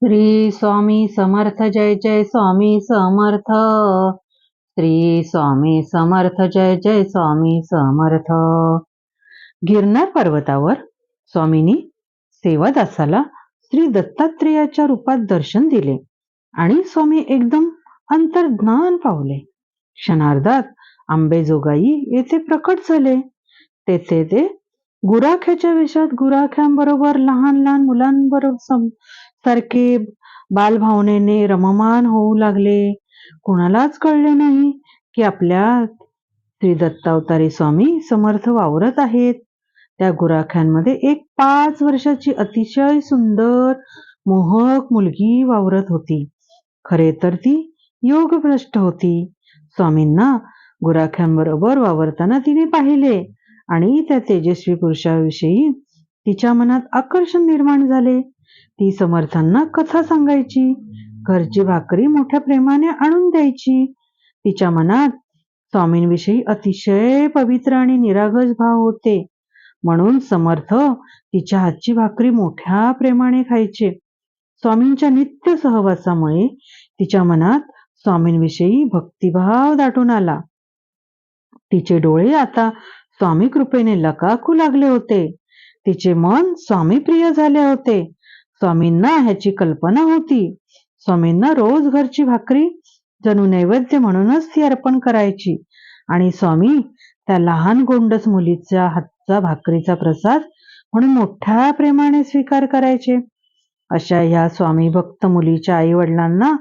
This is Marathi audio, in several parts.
श्री स्वामी समर्थ जय जय स्वामी समर्थ. श्री स्वामी समर्थ जय जय स्वामी समर्थ. गिरनार पर्वतावर स्वामींनी सेवादासाला श्री दत्तात्रेयाच्या रूपात दर्शन दिले आणि स्वामी एकदम अंतर्ज्ञान पावले. क्षणार्धात आंबेजोगाई येथे प्रकट झाले. तेथे ते गुराख्याच्या वेशात गुराख्यांबरोबर लहान लहान मुलांबरोबर सारखे बालभावनेने रममाण होऊ लागले. कुणालाच कळले नाही की आपल्यात श्री दत्तावतारी स्वामी समर्थ वावरत आहेत. त्या गुराख्यांमध्ये एक 5 वर्षाची अतिशय सुंदर मोहक मुलगी वावरत होती. खरे तर ती योगभ्रष्ट होती. स्वामींना गुराख्यांबरोबर वावरताना तिने पाहिले आणि त्या तेजस्वी पुरुषाविषयी तिच्या मनात आकर्षण निर्माण झाले. ती समर्थांना कथा सांगायची, घरची भाकरी मोठ्या प्रेमाने आणून द्यायची. तिच्या मनात स्वामींविषयी अतिशय पवित्र आणि निरागस भाव होते, म्हणून समर्थ तिच्या हातची भाकरी मोठ्या प्रेमाने खायचे. स्वामींच्या नित्य सहवासामुळे तिच्या मनात स्वामींविषयी भक्तिभाव दाटून आला. तिचे डोळे आता स्वामी कृपेने लकाकू लागले होते. तिचे मन स्वामी प्रिय झाले होते. स्वामींना ह्याची कल्पना होती. स्वामींना रोज घरची भाकरी जणू नैवेद्य म्हणूनच ती अर्पण करायची आणि स्वामी त्या लहान गोंडस मुलीच्या हातचा भाकरीचा प्रसाद म्हणून मोठ्या प्रेमाने स्वीकार करायचे. अशा ह्या स्वामी भक्त मुलीच्या आई वडिलांना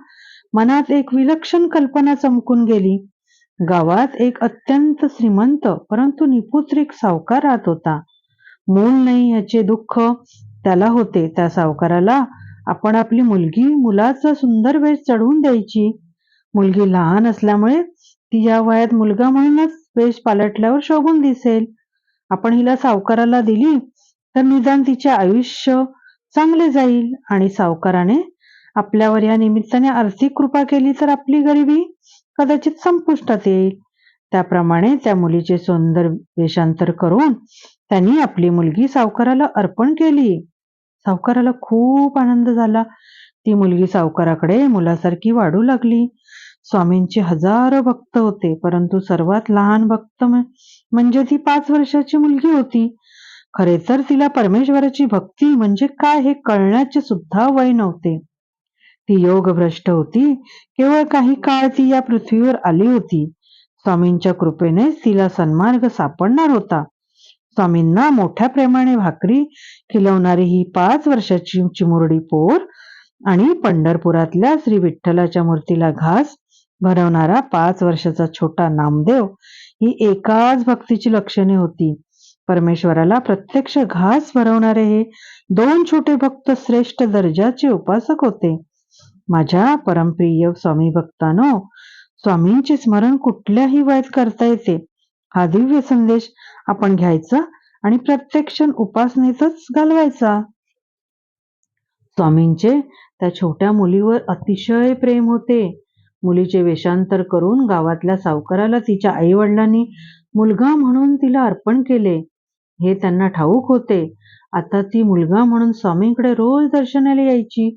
मनात एक विलक्षण कल्पना चमकून गेली. गावात एक अत्यंत श्रीमंत परंतु निपुत्रिक सावकार राहत होता. मूल नाही याचे दुःख त्याला होते. त्या सावकाराला आपण आपली मुलाचा सुंदर वेश चढवून द्यायची. मुलगी लहान असल्यामुळे ती या वयात मुलगा म्हणूनच वेश पालटल्यावर शोभून दिसेल. आपण हिला सावकाराला दिली तर निदान तिचे आयुष्य चांगले जाईल आणि सावकाराने आपल्यावर या निमित्ताने आर्थिक कृपा केली तर आपली गरिबी कदाचित संपुष्टात येईल. त्याप्रमाणे त्या मुलीचे सुंदर वेषांतर करून त्यांनी आपली मुलगी सावकाराला अर्पण केली. सावकाराला खूप आनंद झाला. ती मुलगी सावकाराकडे मुलासारखी वाढू लागली. स्वामींचे हजारो भक्त होते, परंतु सर्वात लहान भक्त म्हणजे ती 5 वर्षाची मुलगी होती. खरे तर तिला परमेश्वराची भक्ती म्हणजे काय हे कळण्याचे सुद्धा वय नव्हते. ती योगभ्रष्ट होती. केवळ काही काळ ती या पृथ्वीवर आली होती. स्वामींच्या कृपेने तिला सन्मार्ग सापडणार होता. स्वामींना मोठ्या प्रेमाने भाकरी खिलवणारी ही 5 वर्षाची चिमुरडी पोर आणि पंढरपुरातल्या श्री विठ्ठलाच्या मूर्तीला घास भरवणारा 5 वर्षाचा छोटा नामदेव ही एकाच भक्तीची लक्षणे होती. परमेश्वराला प्रत्यक्ष घास भरवणारे हे 2 छोटे भक्त श्रेष्ठ दर्जाचे उपासक होते. माझ्या परमप्रिय स्वामी भक्तांनो, स्वामींचे स्मरण कुठल्याही वयात करता येते. हा दिव्य संदेश आपण घ्यायचा आणि प्रत्यक्ष उपासनेतच घालवायचा. स्वामींचे त्या छोट्या मुलीवर अतिशय प्रेम होते. मुलीचे वेषांतर करून गावातल्या सावकाराला तिच्या आई वडिलांनी मुलगा म्हणून तिला अर्पण केले हे त्यांना ठाऊक होते. आता ती मुलगा म्हणून स्वामींकडे रोज दर्शनाला यायची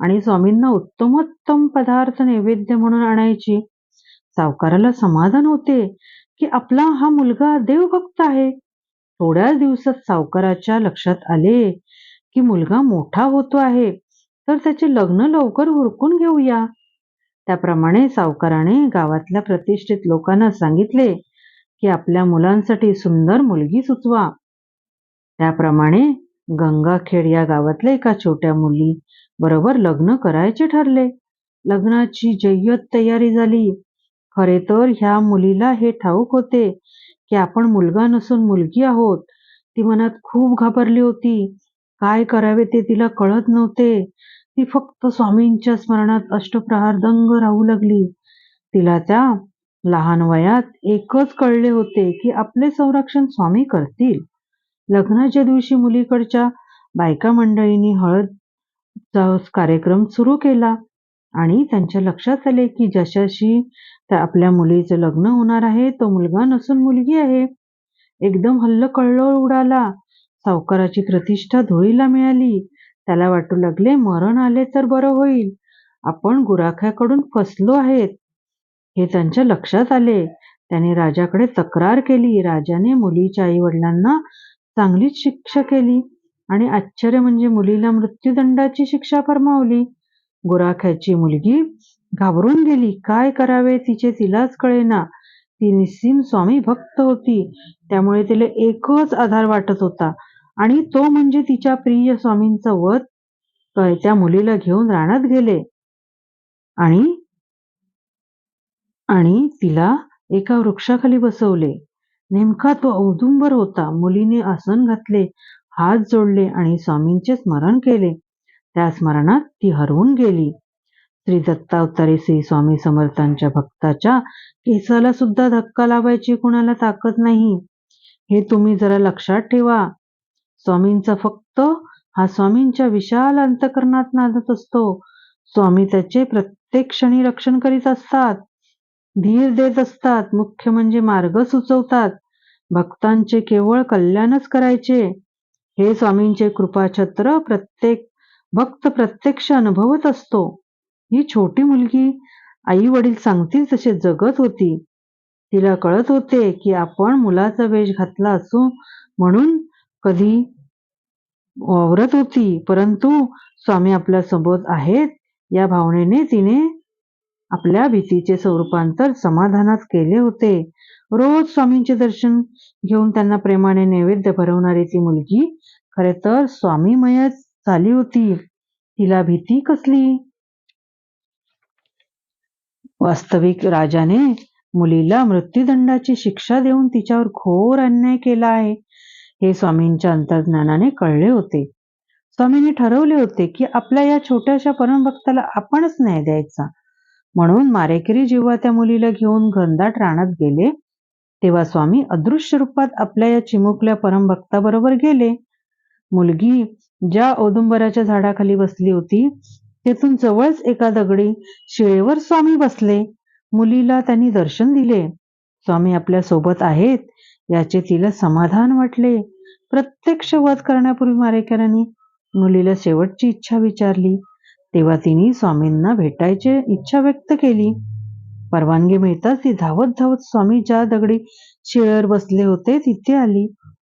आणि स्वामींना उत्तमोत्तम पदार्थ नैवेद्य म्हणून आणायची. सावकाराला समाधान होते की आपला हा मुलगा देवभक्त आहे. थोड्याच दिवसात सावकाराच्या लक्षात आले की मुलगा मोठा होतो आहे, तर त्याचे लग्न लवकर उरकून घेऊया. त्याप्रमाणे सावकाराने गावातल्या प्रतिष्ठित लोकांना सांगितले की आपल्या मुलांसाठी सुंदर मुलगी सुचवा. त्याप्रमाणे गंगाखेड या गावातल्या एका छोट्या मुली बरोबर लग्न करायचे ठरले. लग्नाची जय्यत तयारी झाली. खरे तर ह्या मुलीला हे ठाऊक होते की आपण मुलगा नसून मुलगी आहोत. ती मनात खूप घाबरली होती. काय करावे ते तिला कळत नव्हते. ती फक्त स्वामींच्या स्मरणात अष्टप्रहार दंग राहू लागली. तिला त्या लहान वयात एकच कळले होते की आपले संरक्षण स्वामी करतील. लग्नाच्या दिवशी मुलीकडच्या बायका मंडळींनी हळदचा कार्यक्रम सुरू केला आणि त्यांच्या लक्षात आले की जशाशी त्या आपल्या मुलीचे लग्न होणार आहे तो मुलगा नसून मुलगी आहे. एकदम हल्लकल्लोळ उडाला. सावकाराची प्रतिष्ठा धुळीला मिळाली. त्याला वाटू लागले मरण आले तर बरं होईल, आपण गुराख्याकडून फसलो आहेत हे त्यांच्या लक्षात आले. त्याने राजाकडे तक्रार केली. राजाने मुलीच्या आई वडिलांना चांगलीच शिक्षा केली आणि आश्चर्य म्हणजे मुलीला मृत्यूदंडाची शिक्षा फरमावली. गुराख्याची मुलगी घाबरून गेली. काय करावे तिलाच कळेना. ती निस्सीम स्वामी भक्त होती, त्यामुळे तिला एकच आधार वाटत होता आणि तो म्हणजे तिच्या प्रिय स्वामींचा वध. त्या मुलीला घेऊन रानात गेले आणि तिला एका वृक्षाखाली बसवले. नेमका तो औदुंबर होता. मुलीने आसन घातले, हात जोडले आणि स्वामींचे स्मरण केले. त्या स्मरणात ती हरवून गेली. श्री दत्तावतारी श्री स्वामी समर्थांच्या भक्ताच्या केसाला सुद्धा धक्का लावायची कुणाला ताकद नाही, हे तुम्ही जरा लक्षात ठेवा. स्वामींचा फक्त हा स्वामींच्या विशाल अंतःकरणात नांदत असतो. स्वामी त्याचे प्रत्येक क्षणी रक्षण करीत असतात, धीर देत असतात, मुख्य म्हणजे मार्ग सुचवतात. भक्तांचे केवळ कल्याणच करायचे, हे स्वामींचे कृपाछत्र प्रत्येक भक्त प्रत्यक्ष अनुभवत असतो. ही छोटी मुलगी आई वडील सांगतील तसे जगत होती. तिला कळत होते की आपण मुलाचा वेश घातला असू म्हणून कधी वावरत होती, परंतु स्वामी आपल्या सोबत आहेत या भावनेने तिने आपल्या भीतीचे रूपांतर समाधानात केले होते. रोज स्वामींचे दर्शन घेऊन त्यांना प्रेमाने नैवेद्य भरवणारी ती मुलगी खरे तर स्वामीमयच झाली होती. तिला भीती कसली? वास्तविक राजाने मुलीला मृत्यूदंडाची शिक्षा देऊन तिच्यावर घोर अन्याय केला आहे, हे स्वामींच्या अंतर्ज्ञानाने कळले होते. स्वामींनी ठरवले होते की आपल्या या छोट्याशा परमभक्ताला आपणच न्याय द्यायचा. म्हणून मारेकरी जेव्हा त्या मुलीला घेऊन घनदाट रानात गेले, तेव्हा स्वामी अदृश्य रूपात आपल्या या चिमुकल्या परमभक्ताबरोबर गेले. मुलगी ज्या औदुंबराच्या झाडाखाली बसली होती, तेथून जवळच एका दगडी शिळेवर स्वामी बसले. मुलीला त्यांनी दर्शन दिले. स्वामी आपल्या सोबत आहेत याचे तिला समाधान वाटले. प्रत्यक्ष वध करण्यापूर्वी मारेकऱ्यांनी मुलीला शेवटची इच्छा विचारली. तेव्हा तिने स्वामींना भेटायची इच्छा व्यक्त केली. परवानगी मिळताच ती धावत धावत स्वामी ज्या दगडी शिळेवर बसले होते तिथे आली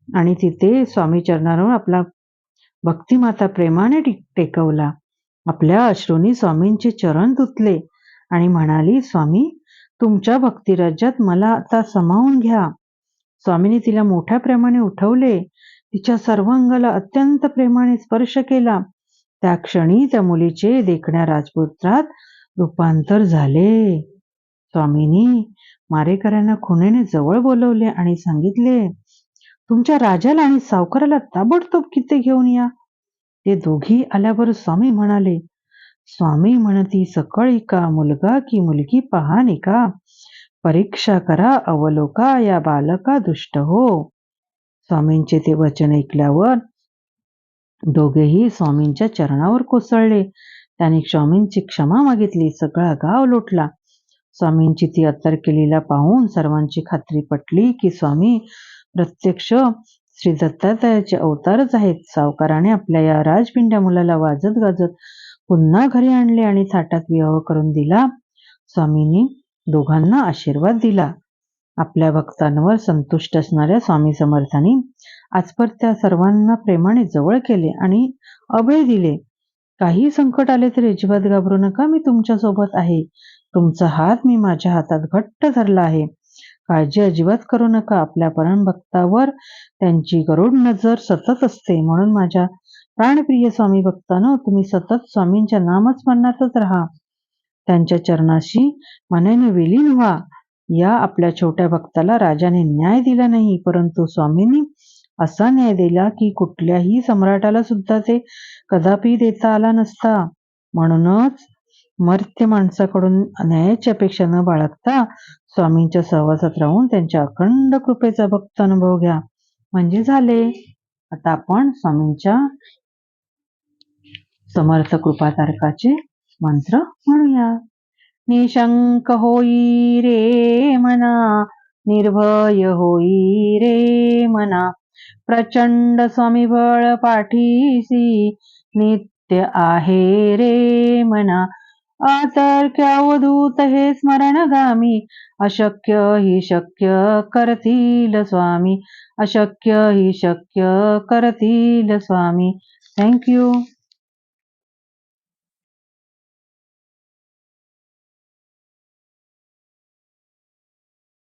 आणि तिथे स्वामी चरणावर आपला भक्तिमाता प्रेमाने टेकवला. आपल्या अश्रूंनी स्वामींचे चरण धुतले आणि म्हणाली, स्वामी तुमच्या भक्तिराज्यात मला आता सामावून घ्या. स्वामींनी तिला मोठ्या प्रेमाने उठवले, तिच्या सर्वांगाला अत्यंत प्रेमाने स्पर्श केला. त्या क्षणी त्या मुलीचे देखण्या राजपुत्रात रूपांतर झाले. स्वामींनी मारेकऱ्यांना खुणेने जवळ बोलवले आणि सांगितले, तुमच्या राजाला आणि सावकाराला ताबडतोब किती घेऊन या. ते दोघी आल्यावर स्वामी म्हणाले, स्वामी म्हणती सकळी का मुलगा की मुलगी पहाने का, परीक्षा करा अवलोका या बालका दुष्ट हो. स्वामींचे ते वचन ऐकल्यावर दोघेही स्वामींच्या चरणावर कोसळले. त्यांनी स्वामींची क्षमा मागितली. सगळा गाव लोटला. स्वामींची ती अतर्क्य लीला पाहून सर्वांची खात्री पटली की स्वामी प्रत्यक्ष श्री दत्तात्रयाचे अवतारच आहेत. सावकाराने आपल्या या राजपिंड्या मुलाला वाजत गाजत पुन्हा घरी आणले आणि थाटात विवाह करून दिला. स्वामींनी दोघांना आशीर्वाद दिला. आपल्या भक्तांवर संतुष्ट असणाऱ्या स्वामी समर्थांनी आजपर त्या सर्वांना प्रेमाने जवळ केले आणि अभय दिले. काही संकट आले तरी अजिबात घाबरू नका, मी तुमच्या सोबत आहे. तुमचा हात मी माझ्या हातात घट्ट धरला आहे. काळजी अजिबात करू नका. आपल्या परमभक्तावर त्यांची गरुड नजर सतत असते. म्हणून माझ्या प्राणप्रिय स्वामी भक्तांनो, तुम्ही सतत स्वामींच्या नामस्मरणातच राहा. त्यांच्या चरणाशी मनाने विलीन व्हा. या आपल्या छोट्या भक्ताला राजाने न्याय दिला नाही, परंतु स्वामींनी असा न्याय दिला की कुठल्याही सम्राटाला सुद्धा ते कदापि देता आला नसता. म्हणूनच मर्त्य माणसाकडून न्यायाची अपेक्षा न बाळगता स्वामींच्या सहवासात राहून त्यांच्या अखंड कृपेचा भक्त अनुभव घ्या, म्हणजे झाले. आता आपण स्वामींच्या समर्थ कृपातारकाचे मंत्र म्हणूया. निशंक होई रे मना, निर्भय होई रे मना, प्रचंड स्वामी बळ पाठीसी, नित्य आहे रे मना. आतर्क्य अवधूत हे स्मरणगामी, अशक्य ही शक्य करतील स्वामी, अशक्य ही शक्य करतील स्वामी. थँक्यू.